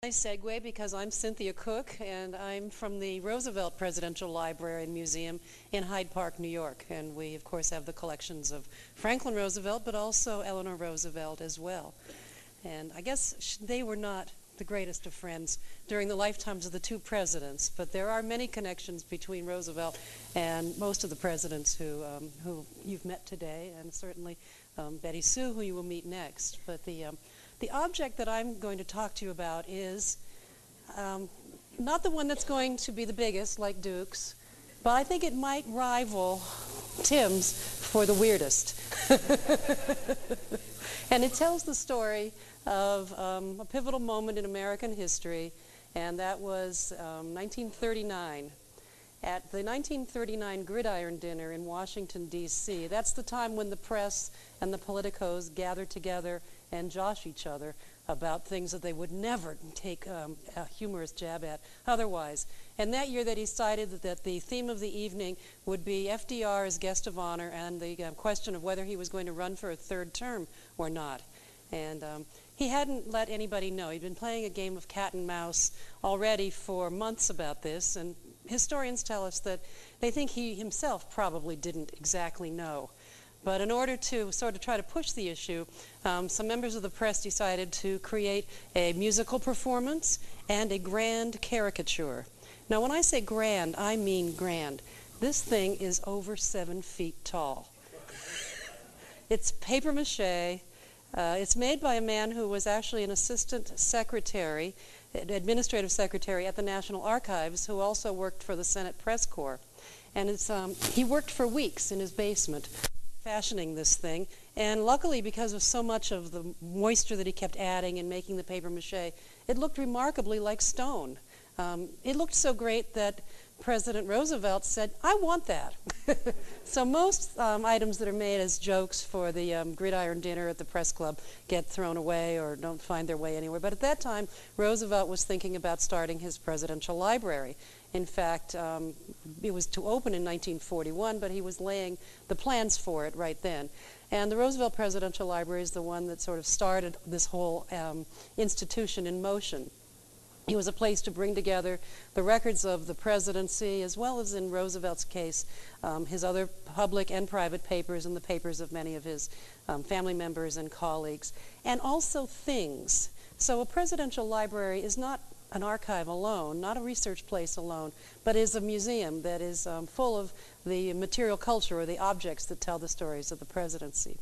Nice segue because I'm Cynthia Koch and I'm from the Roosevelt Presidential Library and Museum in Hyde Park, New York. And we, of course, have the collections of Franklin Roosevelt, but also Eleanor Roosevelt as well. And I guess they were not the greatest of friends during the lifetimes of the two presidents, but there are many connections between Roosevelt and most of the presidents who you've met today, and certainly Betty Sue, who you will meet next. But the object that I'm going to talk to you about is not the one that's going to be the biggest, like Duke's, but I think it might rival Tim's for the weirdest. And it tells the story of a pivotal moment in American history, and that was 1939. At the 1939 Gridiron Dinner in Washington, D.C., that's the time when the press and the politicos gather together and josh each other about things that they would never take a humorous jab at otherwise. And that year they decided that the theme of the evening would be FDR as guest of honor and the question of whether he was going to run for a third term or not. And he hadn't let anybody know. He'd been playing a game of cat and mouse already for months about this, and historians tell us that they think he himself probably didn't exactly know. But in order to sort of try to push the issue, some members of the press decided to create a musical performance and a grand caricature. Now, when I say grand, I mean grand. This thing is over 7 feet tall. It's paper mache. It's made by a man who was actually an assistant secretary, administrative secretary at the National Archives, who also worked for the Senate Press Corps. And he worked for weeks in his basement fashioning this thing, and luckily, because of so much of the moisture that he kept adding and making the paper mache, it looked remarkably like stone. It looked so great that President Roosevelt said, "I want that." So most items that are made as jokes for the Gridiron Dinner at the press club get thrown away or don't find their way anywhere. But at that time, Roosevelt was thinking about starting his presidential library. In fact, it was to open in 1941, but he was laying the plans for it right then. And the Roosevelt Presidential Library is the one that sort of started this whole institution in motion. It was a place to bring together the records of the presidency, as well as, in Roosevelt's case, his other public and private papers and the papers of many of his family members and colleagues, and also things. So a presidential library is not an archive alone, not a research place alone, but is a museum that is full of the material culture or the objects that tell the stories of the presidency.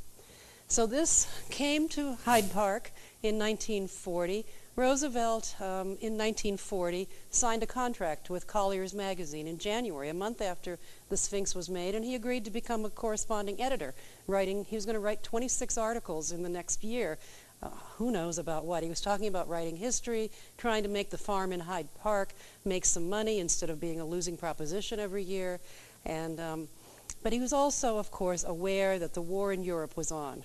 So this came to Hyde Park in 1940. Roosevelt, in 1940, signed a contract with Collier's magazine in January, a month after the Sphinx was made, and he agreed to become a corresponding editor. He was going to write 26 articles in the next year. Who knows about what? He was talking about writing history, trying to make the farm in Hyde Park make some money instead of being a losing proposition every year. But he was also, of course, aware that the war in Europe was on.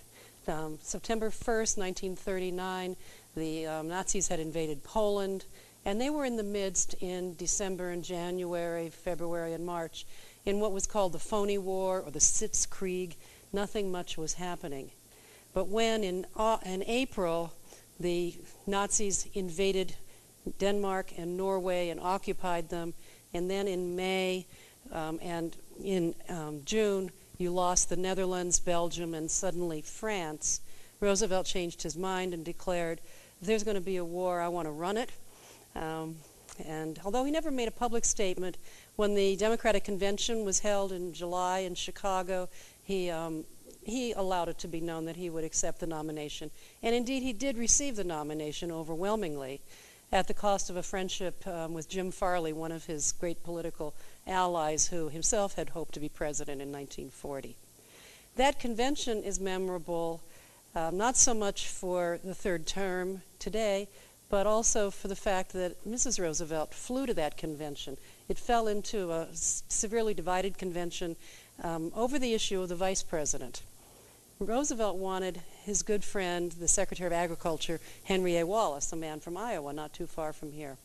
September 1st, 1939, the Nazis had invaded Poland, and they were in the midst in December and January, February and March in what was called the Phony War or the Sitzkrieg. Nothing much was happening. But when in April the Nazis invaded Denmark and Norway and occupied them, and then in May and in June you lost the Netherlands, Belgium, and suddenly France, Roosevelt changed his mind and declared, if there's going to be a war, I want to run it. And although he never made a public statement, when the Democratic Convention was held in July in Chicago, he allowed it to be known that he would accept the nomination. And indeed, he did receive the nomination overwhelmingly at the cost of a friendship with Jim Farley, one of his great political allies who himself had hoped to be president in 1940. That convention is memorable not so much for the third term today, but also for the fact that Mrs. Roosevelt flew to that convention. It fell into a severely divided convention over the issue of the vice president. Roosevelt wanted his good friend, the Secretary of Agriculture, Henry A. Wallace, a man from Iowa, not too far from here.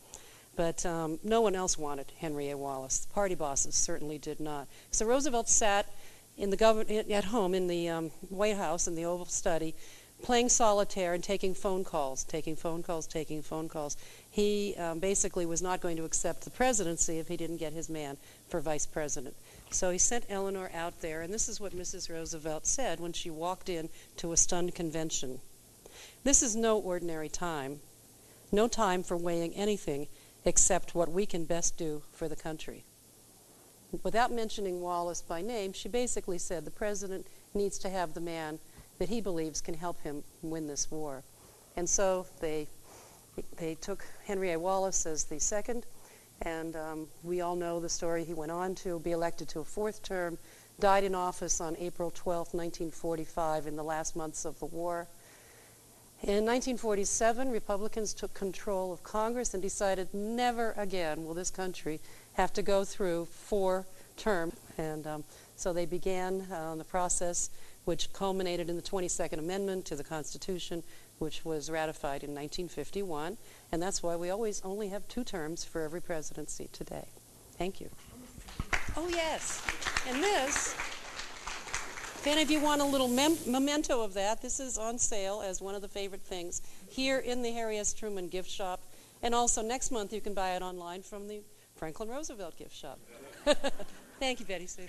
But no one else wanted Henry A. Wallace. The party bosses certainly did not. So Roosevelt sat at home in the White House in the Oval Study, playing solitaire and taking phone calls. he basically was not going to accept the presidency if he didn't get his man for vice president. So he sent Eleanor out there, and this is what Mrs. Roosevelt said when she walked in to a stunned convention. "This is no ordinary time, no time for weighing anything except what we can best do for the country." Without mentioning Wallace by name, she basically said the president needs to have the man that he believes can help him win this war. And so they took Henry A. Wallace as the second, and we all know the story. He went on to be elected to a fourth term, died in office on April 12, 1945, in the last months of the war. In 1947, Republicans took control of Congress and decided never again will this country have to go through 4 terms. And so they began the process which culminated in the 22nd Amendment to the Constitution, which was ratified in 1951. And that's why we always only have 2 terms for every presidency today. Thank you. Oh, yes. And this, if any of you want a little memento of that, this is on sale as one of the favorite things here in the Harry S. Truman gift shop. And also next month you can buy it online from the Franklin Roosevelt gift shop. Thank you, Betty Sue.